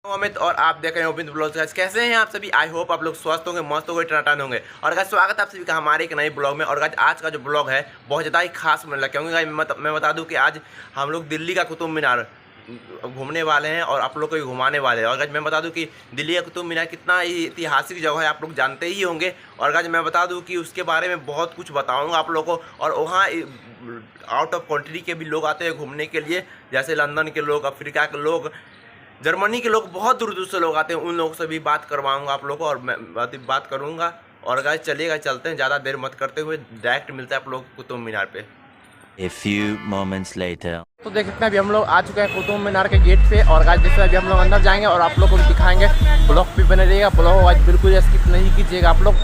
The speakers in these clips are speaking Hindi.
अमित और आप देख रहे हैं ओपिन ब्लॉग। कैसे हैं आप सभी? आई होप आप लोग स्वस्थ होंगे, मस्त होंगे, टनाटन होंगे। और गाइस स्वागत है आप सभी का हमारे एक नए ब्लॉग में। और गाइस आज का जो ब्लॉग है बहुत ज़्यादा ही खास मिल रहा है, क्योंकि गाइस मैं बता दूं कि आज हम लोग दिल्ली का कुतुब मीनार घूमने वाले हैं और आप लोग को भी घुमाने वाले हैं। और गाइस मैं बता दूं कि दिल्ली का कुतुब मीनार कितना ऐतिहासिक जगह है, आप लोग जानते ही होंगे। और गाइस मैं बता दूं कि उसके बारे में बहुत कुछ बताऊँगा आप लोगों को। और वहाँ आउट ऑफ कंट्री के भी लोग आते हैं घूमने के लिए, जैसे लंदन के लोग, अफ्रीका के लोग, जर्मनी के लोग, बहुत दूर दूर से लोग आते हैं। उन लोगों से भी बात करवाऊंगा आप लोगों को, और मैं बात करूंगा। और गाइस चलिएगा, चलते हैं, ज़्यादा देर मत करते हुए डायरेक्ट मिलता है आप लोग कुतुब मीनार पे। A few moments later. तो देख सकते हैं अभी हम लोग आ चुके हैं कुतुब मीनार के गेट पे। और गाइस जैसे अभी हम लोग अंदर जाएंगे और आप लोग को दिखाएंगे। ब्लॉग पे बने रहिएगा, ब्लॉग आज बिल्कुल स्किप नहीं कीजिएगा आप लोग।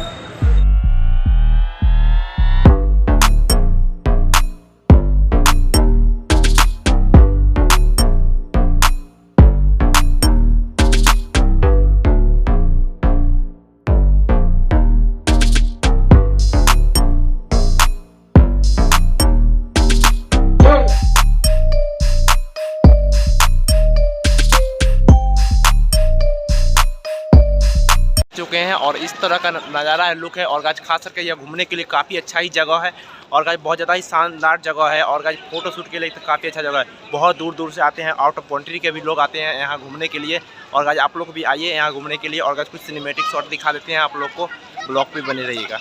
चुके हैं और इस तरह का नज़ारा है, लुक है। और गाइस खास करके यह घूमने के लिए काफ़ी अच्छा ही जगह है। और गाइस बहुत ज़्यादा ही शानदार जगह है। और गाइस फोटो शूट के लिए तो काफ़ी अच्छा जगह है। बहुत दूर दूर से आते हैं, आउट ऑफ कंट्री के भी लोग आते हैं यहाँ घूमने के लिए। और गाइस आप लोग भी आइए यहाँ घूमने के लिए। और गाइस कुछ सिनेमेटिक शॉट दिखा देते हैं आप लोग को, ब्लॉग पे बने रहिएगा।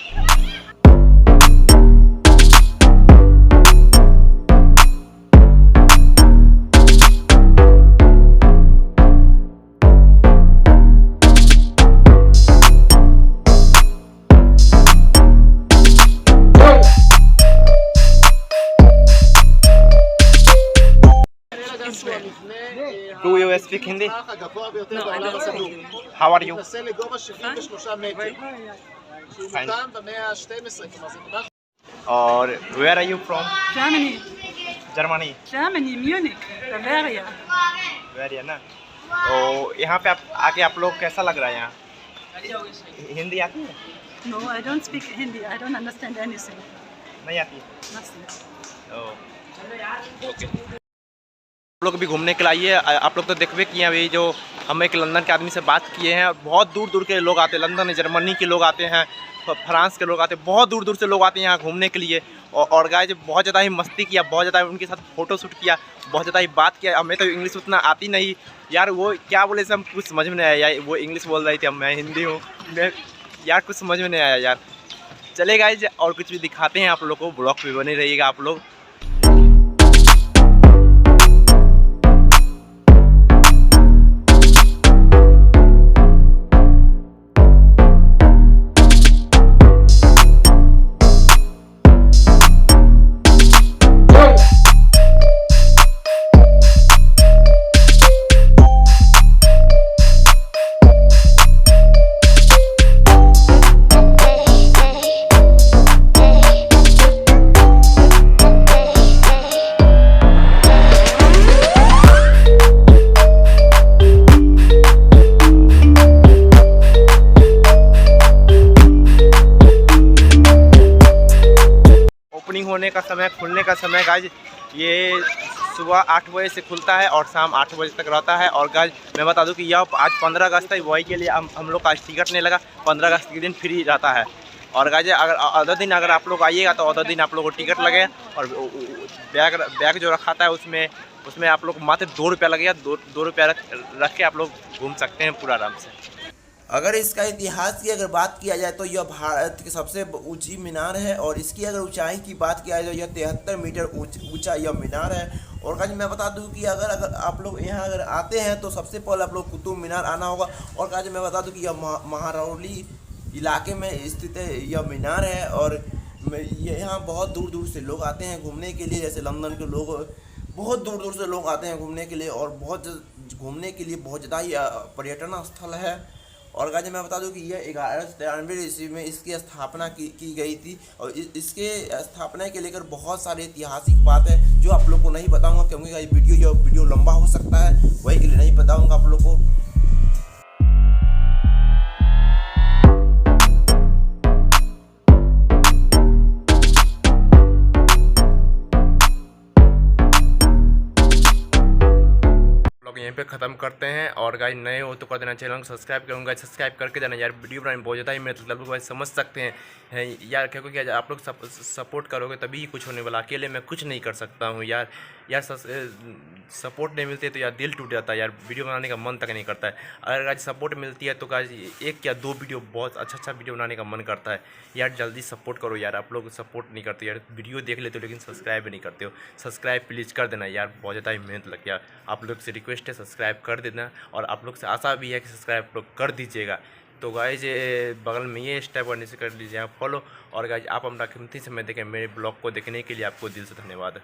Do you speak Hindi? No, I don't speak Hindi. How are you? לגובה 73 מטר. שהוקם במאה ה-12, כלומר זה מונח. और where are you from? Germany, Germany. Germany, Munich, Bavaria. Very है ना। तो यहाँ पे आप आके आप लोग कैसा लग रहा है यहाँ? हिंदी आती है? No, I don't speak Hindi. I don't understand anything. नहीं आती? Nothing. ओके। आप लोग भी घूमने के लिए आइए। आप लोग तो देखबे किए अभी जो हम एक लंदन के आदमी से बात किए हैं, बहुत दूर दूर के लोग आते हैं। लंदन, जर्मनी के लोग आते हैं, फ्रांस के लोग आते हैं, बहुत दूर दूर से लोग आते हैं यहाँ घूमने के लिए। और गाइस बहुत ज़्यादा ही मस्ती किया, बहुत ज़्यादा उनके साथ फ़ोटो शूट किया, बहुत ज़्यादा ही बात किया। हमें तो इंग्लिश उतना आती नहीं यार, वो क्या बोले से हम कुछ समझ में नहीं आया यार। वो इंग्लिश बोल रही थी, मैं हिंदी हूँ, मैं यार कुछ समझ में नहीं आया यार। चले गाइस और कुछ भी दिखाते हैं आप लोग को, ब्लॉग पे बने रहिएगा आप लोग। ओपनिंग होने का समय, खुलने का समय गाइस ये सुबह 8 बजे से खुलता है और शाम 8 बजे तक रहता है। और गाइस मैं बता दूं कि यह आज 15 अगस्त है, वही के लिए हम लोग का आज टिकट नहीं लगा। 15 अगस्त के दिन फ्री रहता है। और गाइस अगर अदर दिन अगर आप लोग आइएगा तो अदर दिन आप लोग को टिकट लगे। और बैग जो रखा था उसमें आप लोग मात्र 2 रुपया लगेगा। 2 रुपया रख के आप लोग घूम सकते हैं पूरा आराम से। अगर इसका इतिहास की अगर बात किया जाए तो यह भारत की सबसे ऊंची मीनार है। और इसकी अगर ऊंचाई की बात किया जाए तो यह 73 मीटर ऊंचा यह मीनार है। और गाइस मैं बता दूं कि अगर आप लोग यहाँ अगर आते हैं तो सबसे पहले आप लोग कुतुब मीनार आना होगा। और गाइस मैं बता दूं कि यह महारौली इलाके में स्थित है यह मीनार है। और यहाँ बहुत दूर दूर से लोग आते हैं घूमने के लिए, जैसे लंदन के लोग, बहुत दूर दूर से लोग आते हैं घूमने के लिए। और घूमने के लिए बहुत ज़्यादा ही पर्यटन स्थल है। और गाइस मैं बता दूं कि यह 1193 ईस्वी में इसकी स्थापना की गई थी। और इसके स्थापना के लेकर बहुत सारे ऐतिहासिक बात है जो आप लोग को नहीं बताऊंगा, क्योंकि यह वीडियो लंबा हो सकता है, वही के लिए नहीं बताऊंगा आप लोग को। पे ख़त्म करते हैं। और गाइज नए हो तो कर देना, चैनल को सब्सक्राइब करूँगा, सब्सक्राइब करके देना यार। वीडियो बनाने में बहुत ज़्यादा ही मेहनत लगता है, समझ सकते हैं यार, क्योंकि आप लोग सपोर्ट करोगे तभी कुछ होने वाला, अकेले मैं कुछ नहीं कर सकता हूँ यार। सपोर्ट नहीं मिलती है तो यार दिल टूट जाता है यार, वीडियो बनाने का मन तक नहीं करता है। अगर आज सपोर्ट मिलती है तो गाइज 1 या 2 वीडियो, बहुत अच्छा वीडियो बनाने का मन करता है यार। जल्दी सपोर्ट करो यार, आप लोग सपोर्ट नहीं करते यार, वीडियो देख लेते हो लेकिन सब्सक्राइब नहीं करते हो। सब्सक्राइब प्लीज़ कर देना यार, बहुत ज़्यादा ही मेहनत लग गया। आप लोग से रिक्वेस्ट है सब्सक्राइब कर देना, और आप लोग से आशा भी है कि सब्सक्राइब लोग कर दीजिएगा। तो गाइज बगल में ये स्टेप करने से कर लीजिए आप फॉलो। और गाइज आप अपना कीमती समय देखें, मेरे ब्लॉग को देखने के लिए आपको दिल से धन्यवाद।